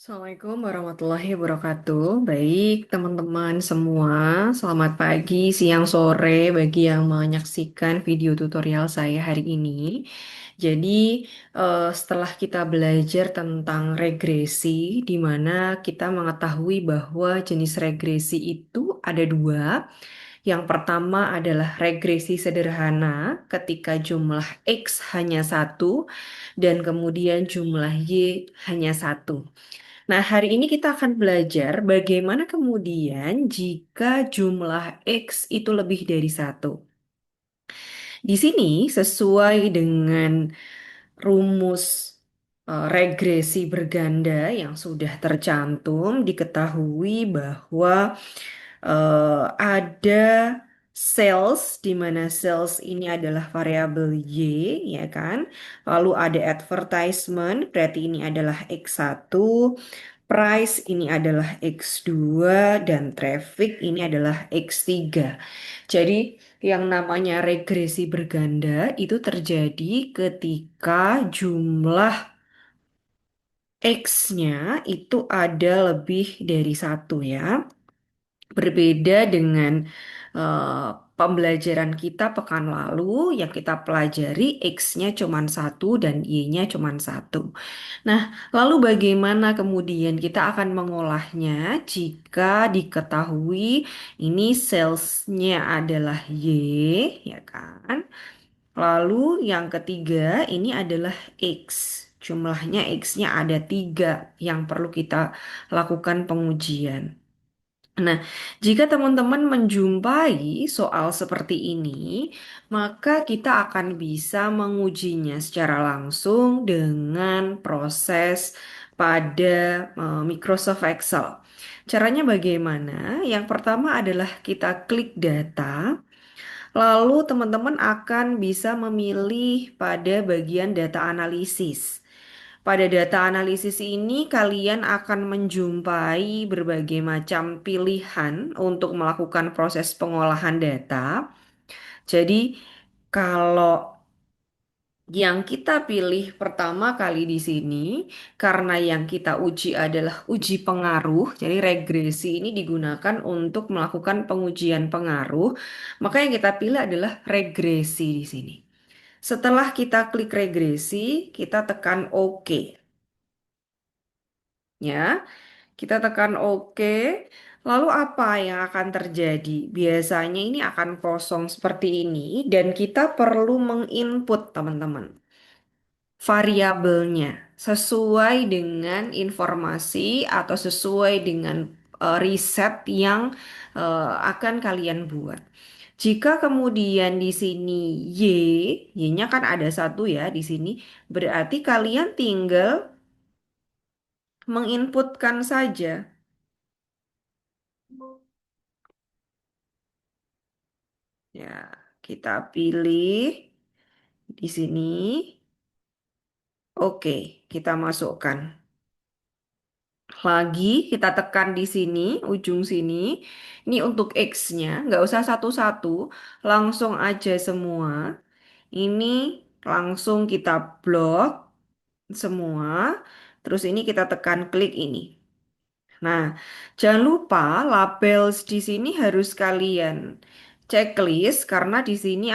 Assalamualaikum warahmatullahi wabarakatuh. Baik, teman-teman semua, selamat pagi, siang, sore bagi yang menyaksikan video tutorial saya hari ini. Jadi, setelah kita belajar tentang regresi, di mana kita mengetahui bahwa jenis regresi itu ada dua. Yang pertama adalah regresi sederhana ketika jumlah X hanya satu dan kemudian jumlah Y hanya satu. Nah, hari ini kita akan belajar bagaimana kemudian jika jumlah X itu lebih dari satu. Di sini, sesuai dengan rumus regresi berganda yang sudah tercantum, diketahui bahwa ada sales, di mana sales ini adalah variabel Y, ya kan? Lalu ada advertisement, berarti ini adalah X1. Price ini adalah X2 dan traffic ini adalah X3. Jadi yang namanya regresi berganda itu terjadi ketika jumlah X-nya itu ada lebih dari satu ya. Berbeda dengan pembelajaran kita pekan lalu yang kita pelajari X-nya cuma satu dan Y-nya cuma satu. Nah, lalu bagaimana kemudian kita akan mengolahnya jika diketahui ini salesnya adalah Y, ya kan? Lalu yang ketiga ini adalah X. Jumlahnya X-nya ada tiga yang perlu kita lakukan pengujian. Nah, jika teman-teman menjumpai soal seperti ini, maka kita akan bisa mengujinya secara langsung dengan proses pada Microsoft Excel. Caranya bagaimana? Yang pertama adalah kita klik data, lalu teman-teman akan bisa memilih pada bagian data analisis. Pada data analisis ini, kalian akan menjumpai berbagai macam pilihan untuk melakukan proses pengolahan data. Jadi, kalau yang kita pilih pertama kali di sini, karena yang kita uji adalah uji pengaruh, jadi regresi ini digunakan untuk melakukan pengujian pengaruh, maka yang kita pilih adalah regresi di sini. Setelah kita klik regresi, kita tekan OK. Ya, kita tekan OK. Lalu apa yang akan terjadi? Biasanya ini akan kosong seperti ini dan kita perlu menginput teman-teman variabelnya sesuai dengan informasi atau sesuai dengan riset yang akan kalian buat. Jika kemudian di sini Y-nya kan ada satu ya di sini, berarti kalian tinggal menginputkan saja. Ya, kita pilih di sini. Oke, kita masukkan. Lagi kita tekan di sini, ujung sini. Ini untuk X-nya, nggak usah satu-satu, langsung aja semua. Ini langsung kita blok semua. Terus ini kita tekan klik ini. Nah, jangan lupa label di sini harus kalian checklist karena di sini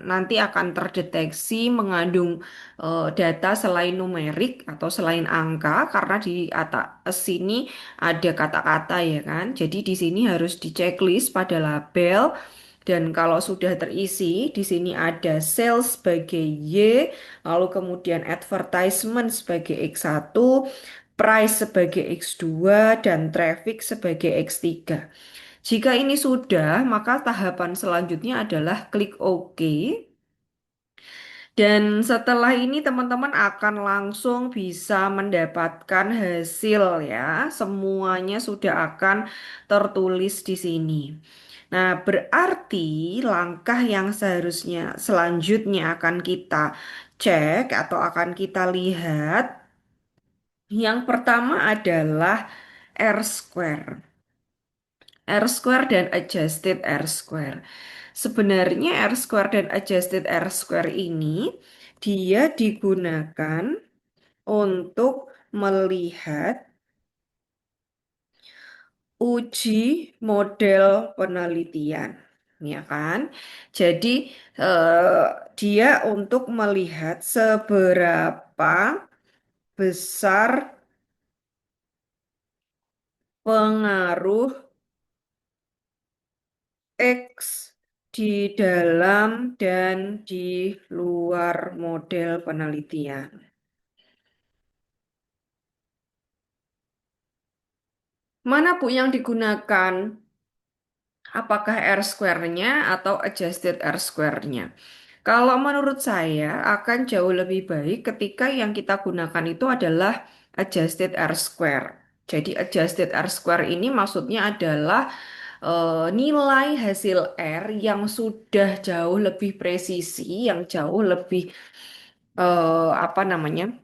nanti akan terdeteksi mengandung data selain numerik atau selain angka karena di atas sini ada kata-kata ya kan. Jadi di sini harus di checklist pada label dan kalau sudah terisi di sini ada sales sebagai Y, lalu kemudian advertisement sebagai X1, price sebagai X2 dan traffic sebagai X3. Jika ini sudah, maka tahapan selanjutnya adalah klik OK. Dan setelah ini teman-teman akan langsung bisa mendapatkan hasil ya. Semuanya sudah akan tertulis di sini. Nah, berarti langkah yang seharusnya selanjutnya akan kita cek atau akan kita lihat. Yang pertama adalah R square. R square dan adjusted R square. Sebenarnya R square dan adjusted R square ini dia digunakan untuk melihat. uji model penelitian, ya kan? Jadi eh, dia untuk melihat seberapa besar pengaruh X di dalam dan di luar model penelitian. Mana Bu yang digunakan? Apakah R square-nya atau adjusted R square-nya? Kalau menurut saya akan jauh lebih baik ketika yang kita gunakan itu adalah adjusted R square. Jadi adjusted R square ini maksudnya adalah nilai hasil R yang sudah jauh lebih presisi, yang jauh lebih apa namanya?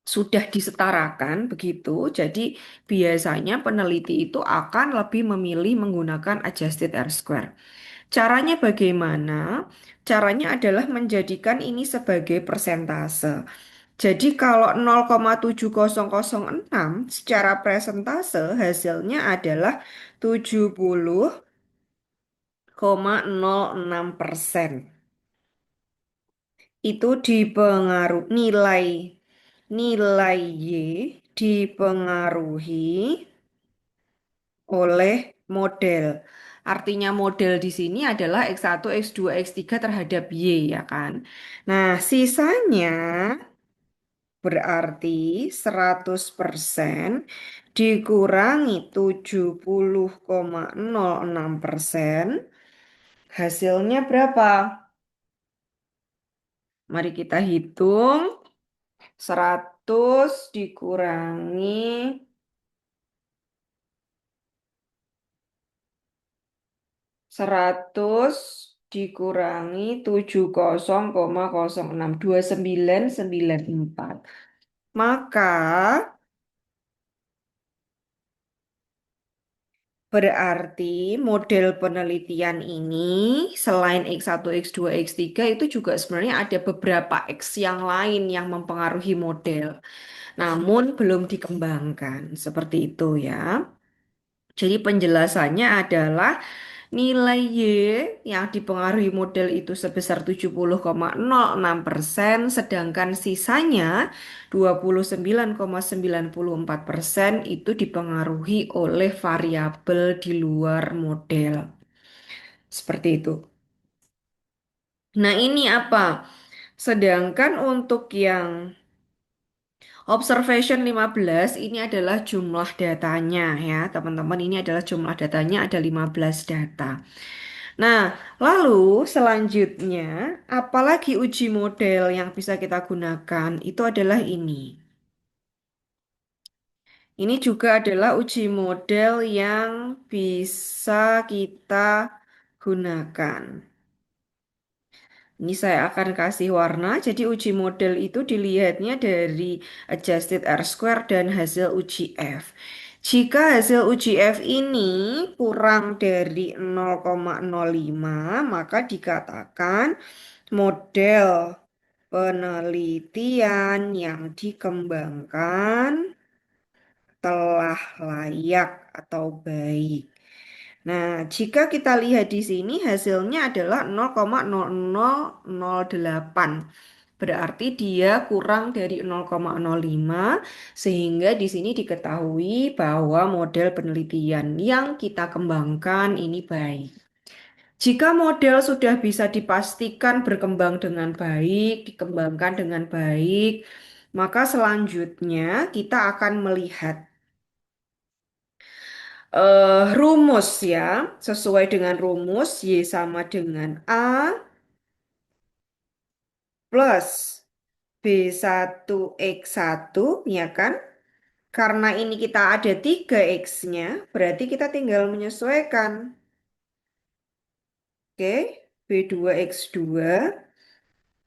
Sudah disetarakan begitu. Jadi biasanya peneliti itu akan lebih memilih menggunakan adjusted R square. Caranya bagaimana? Caranya adalah menjadikan ini sebagai persentase. Jadi kalau 0,7006 secara persentase hasilnya adalah 70,06%. Itu dipengaruhi nilai Y dipengaruhi oleh model. Artinya model di sini adalah X1, X2, X3 terhadap Y ya kan. Nah, sisanya berarti 100% dikurangi 70,06%. Hasilnya berapa? Mari kita hitung. 100 dikurangi 100 dikurangi 70,06 2994. Maka berarti model penelitian ini selain X1, X2, X3 itu juga sebenarnya ada beberapa X yang lain yang mempengaruhi model. Namun belum dikembangkan. Seperti itu ya. Jadi penjelasannya adalah nilai Y yang dipengaruhi model itu sebesar 70,06%, sedangkan sisanya 29,94% itu dipengaruhi oleh variabel di luar model. Seperti itu. Nah, ini apa? Sedangkan untuk yang observation 15 ini adalah jumlah datanya ya, teman-teman. Ini adalah jumlah datanya ada 15 data. Nah, lalu selanjutnya, apalagi uji model yang bisa kita gunakan? Itu adalah ini. Ini juga adalah uji model yang bisa kita gunakan. Ini saya akan kasih warna. Jadi uji model itu dilihatnya dari adjusted R square dan hasil uji F. Jika hasil uji F ini kurang dari 0,05, maka dikatakan model penelitian yang dikembangkan telah layak atau baik. Nah, jika kita lihat di sini hasilnya adalah 0,0008. Berarti dia kurang dari 0,05 sehingga di sini diketahui bahwa model penelitian yang kita kembangkan ini baik. Jika model sudah bisa dipastikan berkembang dengan baik, dikembangkan dengan baik, maka selanjutnya kita akan melihat rumus ya, sesuai dengan rumus Y sama dengan A plus B1 X1, ya kan? Karena ini kita ada 3 X-nya, berarti kita tinggal menyesuaikan. Oke, B2 X2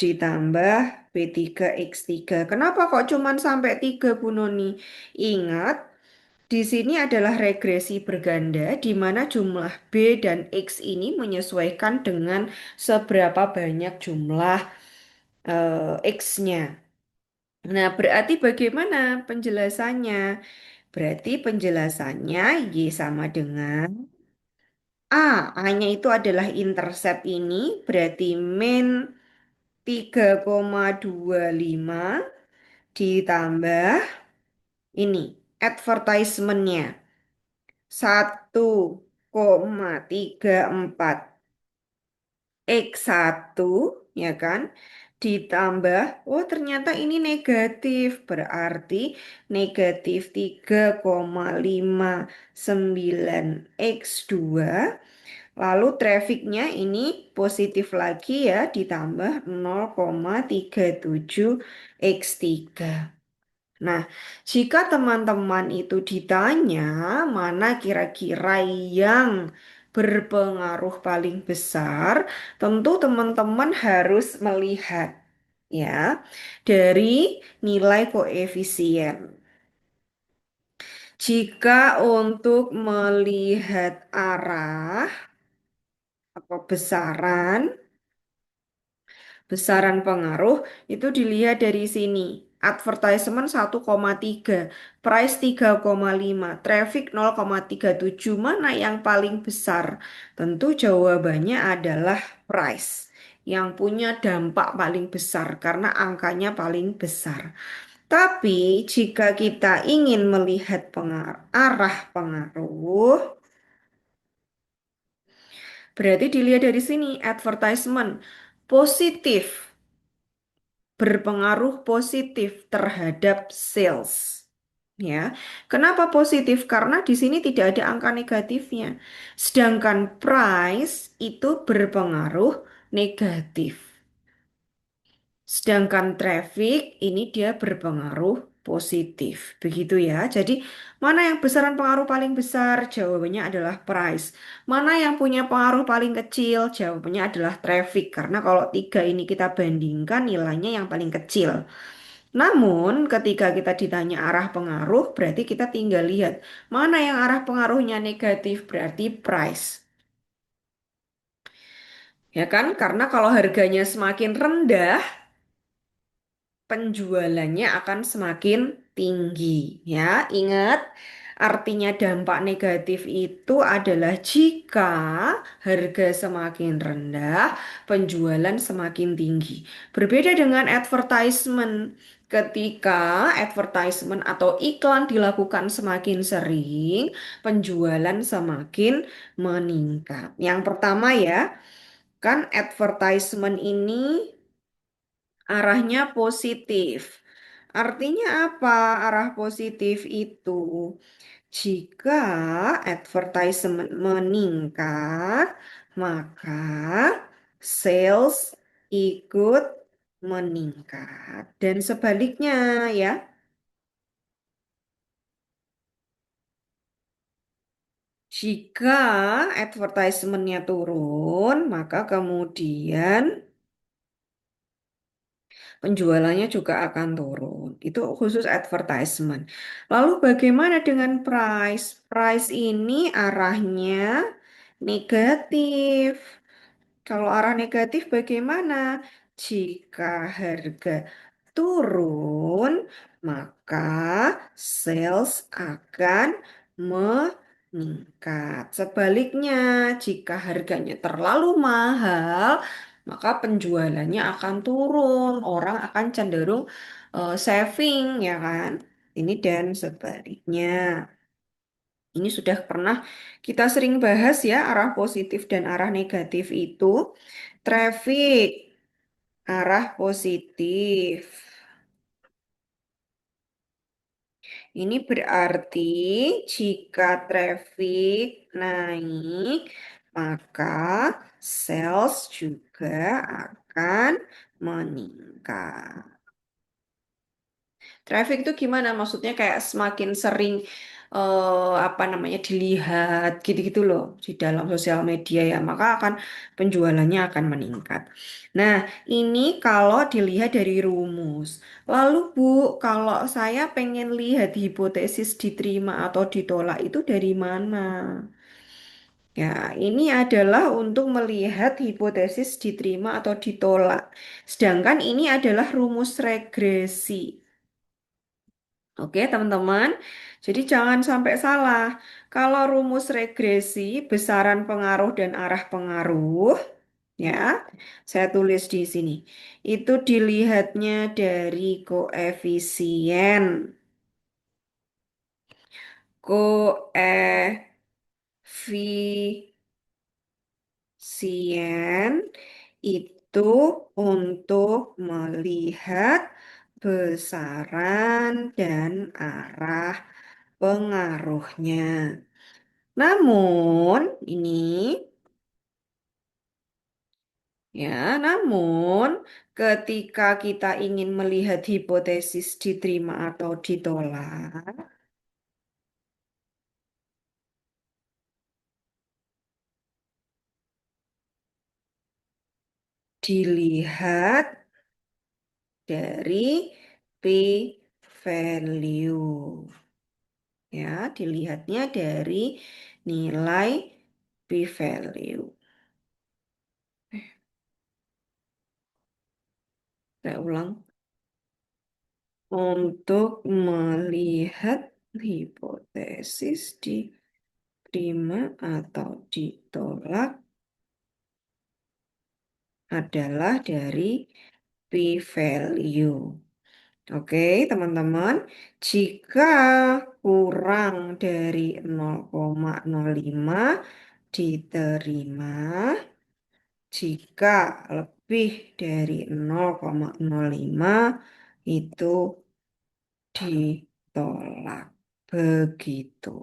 ditambah B3 X3. Kenapa kok cuman sampai 3 Bu Noni? Ingat, di sini adalah regresi berganda di mana jumlah B dan X ini menyesuaikan dengan seberapa banyak jumlah X-nya. Nah, berarti bagaimana penjelasannya? Berarti penjelasannya Y sama dengan A. A-nya itu adalah intercept ini, berarti min 3,25 ditambah ini advertisementnya 1,34 X1 ya kan ditambah oh ternyata ini negatif berarti negatif 3,59 X2 lalu trafficnya ini positif lagi ya ditambah 0,37 X3. Nah, jika teman-teman itu ditanya mana kira-kira yang berpengaruh paling besar, tentu teman-teman harus melihat ya dari nilai koefisien. Jika untuk melihat arah atau besaran, besaran pengaruh itu dilihat dari sini. Advertisement 1,3, price 3,5, traffic 0,37. Mana yang paling besar? Tentu jawabannya adalah price. Yang punya dampak paling besar karena angkanya paling besar. Tapi jika kita ingin melihat arah pengaruh, berarti dilihat dari sini advertisement positif berpengaruh positif terhadap sales. Ya, kenapa positif? Karena di sini tidak ada angka negatifnya. Sedangkan price itu berpengaruh negatif. Sedangkan traffic ini dia berpengaruh positif. Begitu ya. Jadi mana yang besaran pengaruh paling besar? Jawabannya adalah price. Mana yang punya pengaruh paling kecil? Jawabannya adalah traffic. Karena kalau tiga ini kita bandingkan nilainya yang paling kecil. Namun ketika kita ditanya arah pengaruh berarti kita tinggal lihat mana yang arah pengaruhnya negatif berarti price. Ya kan? Karena kalau harganya semakin rendah penjualannya akan semakin tinggi ya. Ingat, artinya dampak negatif itu adalah jika harga semakin rendah, penjualan semakin tinggi. Berbeda dengan advertisement. Ketika advertisement atau iklan dilakukan semakin sering, penjualan semakin meningkat. Yang pertama ya, kan advertisement ini arahnya positif. Artinya apa arah positif itu? Jika advertisement meningkat, maka sales ikut meningkat. Dan sebaliknya ya, jika advertisementnya turun, maka kemudian penjualannya juga akan turun. Itu khusus advertisement. Lalu bagaimana dengan price? Price ini arahnya negatif. Kalau arah negatif bagaimana? Jika harga turun, maka sales akan meningkat. Sebaliknya, jika harganya terlalu mahal, maka penjualannya akan turun. Orang akan cenderung saving, ya kan? Ini dan sebaliknya. Ini sudah pernah kita sering bahas ya, arah positif dan arah negatif itu. Traffic, arah positif. Ini berarti jika traffic naik, maka sales juga akan meningkat. Traffic itu gimana? Maksudnya kayak semakin sering apa namanya dilihat gitu-gitu loh di dalam sosial media ya, maka akan penjualannya akan meningkat. Nah, ini kalau dilihat dari rumus. Lalu Bu, kalau saya pengen lihat hipotesis diterima atau ditolak itu dari mana? Ya, ini adalah untuk melihat hipotesis diterima atau ditolak. Sedangkan ini adalah rumus regresi. Oke, teman-teman. Jadi jangan sampai salah. Kalau rumus regresi, besaran pengaruh dan arah pengaruh, ya, saya tulis di sini. Itu dilihatnya dari koefisien. Koefisien itu untuk melihat besaran dan arah pengaruhnya. Namun, ini ya, namun ketika kita ingin melihat hipotesis diterima atau ditolak, dilihat dari p-value. Ya, dilihatnya dari nilai p-value. Saya ulang. Untuk melihat hipotesis diterima atau ditolak adalah dari p-value. Oke, teman-teman. Jika kurang dari 0,05 diterima, jika lebih dari 0,05 itu ditolak. Begitu.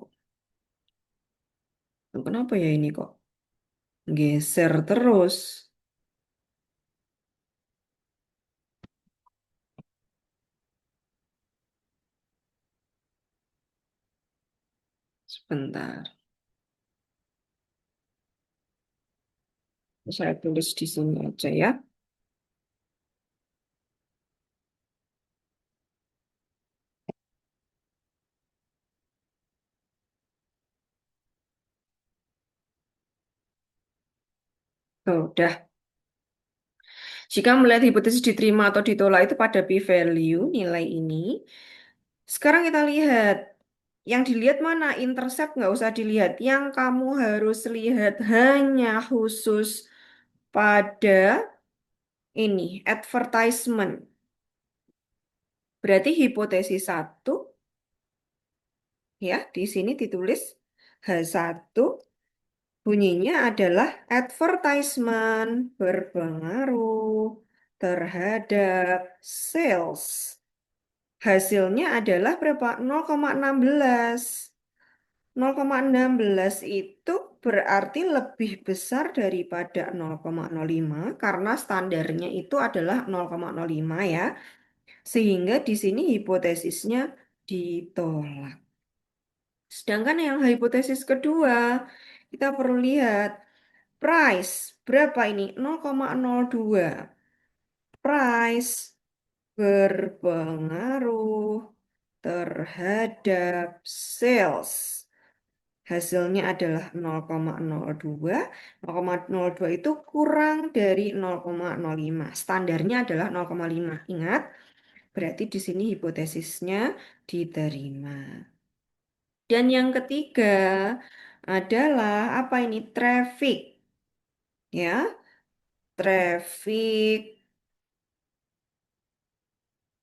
Loh, kenapa ya ini kok geser terus? Sebentar. Saya tulis di sini aja ya. Tuh, udah. Jika melihat hipotesis diterima atau ditolak itu pada p-value, nilai ini. Sekarang kita lihat. Yang dilihat mana? Intercept nggak usah dilihat. Yang kamu harus lihat hanya khusus pada ini, advertisement. Berarti hipotesis satu, ya, di sini ditulis H1 bunyinya adalah advertisement berpengaruh terhadap sales. Hasilnya adalah berapa? 0,16. 0,16 itu berarti lebih besar daripada 0,05 karena standarnya itu adalah 0,05 ya. Sehingga di sini hipotesisnya ditolak. Sedangkan yang hipotesis kedua, kita perlu lihat price berapa ini? 0,02. Price berpengaruh terhadap sales. Hasilnya adalah 0,02. 0,02 itu kurang dari 0,05. Standarnya adalah 0,5. Ingat, berarti di sini hipotesisnya diterima. Dan yang ketiga adalah apa ini? Traffic. Ya, traffic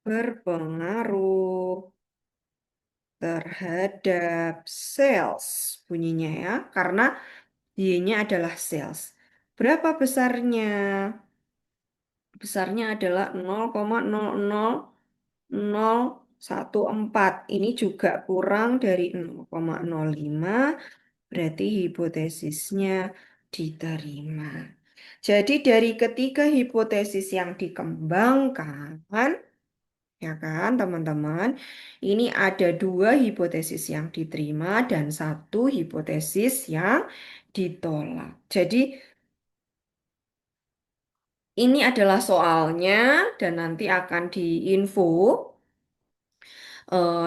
berpengaruh terhadap sales bunyinya ya, karena Y-nya adalah sales. Berapa besarnya? Besarnya adalah 0,00014. Ini juga kurang dari 0,05, berarti hipotesisnya diterima. Jadi dari ketiga hipotesis yang dikembangkan, ya kan teman-teman, ini ada dua hipotesis yang diterima dan satu hipotesis yang ditolak. Jadi ini adalah soalnya dan nanti akan diinfo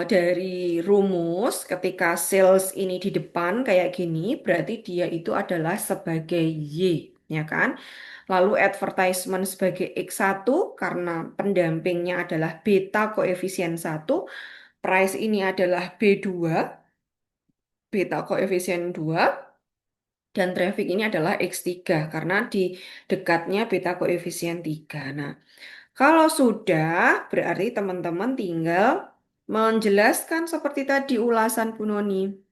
dari rumus ketika sales ini di depan kayak gini, berarti dia itu adalah sebagai Y, ya kan? Lalu advertisement sebagai X1 karena pendampingnya adalah beta koefisien 1, price ini adalah B2, beta koefisien 2, dan traffic ini adalah X3 karena di dekatnya beta koefisien 3. Nah, kalau sudah, berarti teman-teman tinggal menjelaskan seperti tadi ulasan Bu Noni.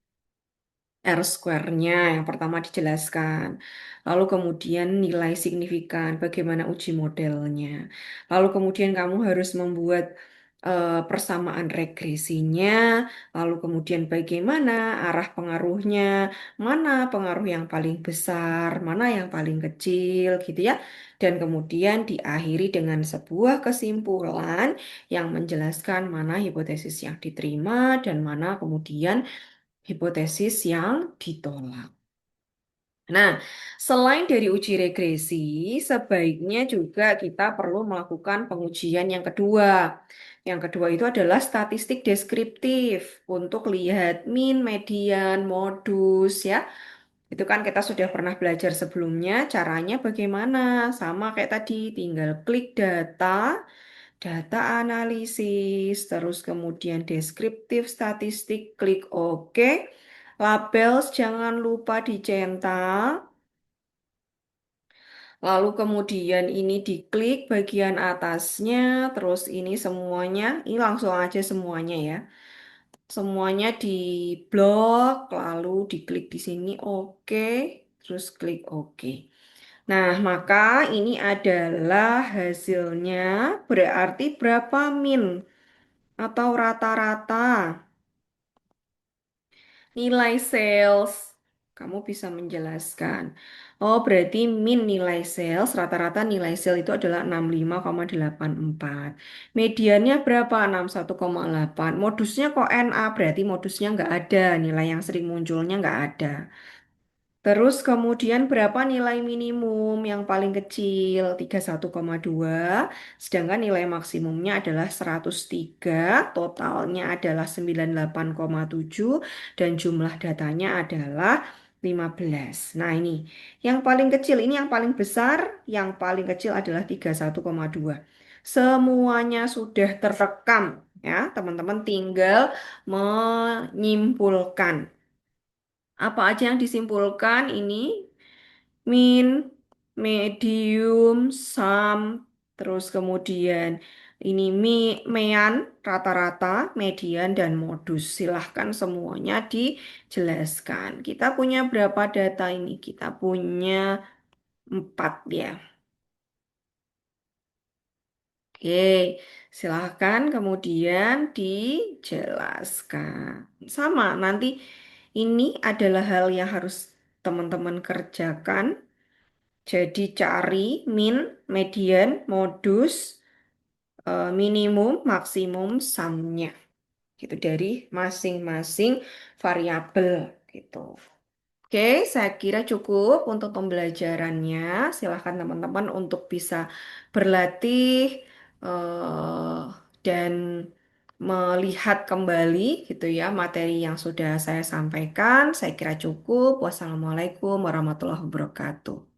R square-nya yang pertama dijelaskan. Lalu kemudian nilai signifikan, bagaimana uji modelnya. Lalu kemudian kamu harus membuat persamaan regresinya. Lalu kemudian bagaimana arah pengaruhnya, mana pengaruh yang paling besar, mana yang paling kecil gitu ya. Dan kemudian diakhiri dengan sebuah kesimpulan yang menjelaskan mana hipotesis yang diterima dan mana kemudian hipotesis yang ditolak. Nah, selain dari uji regresi, sebaiknya juga kita perlu melakukan pengujian yang kedua. Yang kedua itu adalah statistik deskriptif untuk lihat min, median, modus ya. Itu kan kita sudah pernah belajar sebelumnya, caranya bagaimana? Sama kayak tadi, tinggal klik data, data analisis, terus kemudian deskriptif statistik, klik OK. Labels jangan lupa dicentang. Lalu kemudian ini diklik bagian atasnya, terus ini semuanya, ini langsung aja semuanya ya. Semuanya di blok, lalu diklik di sini OK, terus klik OK. Nah, maka ini adalah hasilnya berarti berapa min atau rata-rata nilai sales. Kamu bisa menjelaskan. Oh, berarti min nilai sales, rata-rata nilai sales itu adalah 65,84. Mediannya berapa? 61,8. Modusnya kok NA, berarti modusnya nggak ada. Nilai yang sering munculnya nggak ada. Terus kemudian berapa nilai minimum yang paling kecil? 31,2. Sedangkan nilai maksimumnya adalah 103, totalnya adalah 98,7 dan jumlah datanya adalah 15. Nah, ini yang paling kecil, ini yang paling besar, yang paling kecil adalah 31,2. Semuanya sudah terekam ya, teman-teman tinggal menyimpulkan. Apa aja yang disimpulkan ini? Min, medium, sum, terus kemudian ini mean, rata-rata, median, dan modus. Silahkan semuanya dijelaskan. Kita punya berapa data ini? Kita punya 4 ya. Oke, silahkan kemudian dijelaskan. Sama, nanti ini adalah hal yang harus teman-teman kerjakan. Jadi cari min, median, modus, minimum, maksimum, sumnya. Gitu dari masing-masing variabel gitu. Oke, saya kira cukup untuk pembelajarannya. Silahkan teman-teman untuk bisa berlatih eh, dan melihat kembali gitu ya materi yang sudah saya sampaikan. Saya kira cukup. Wassalamualaikum warahmatullahi wabarakatuh.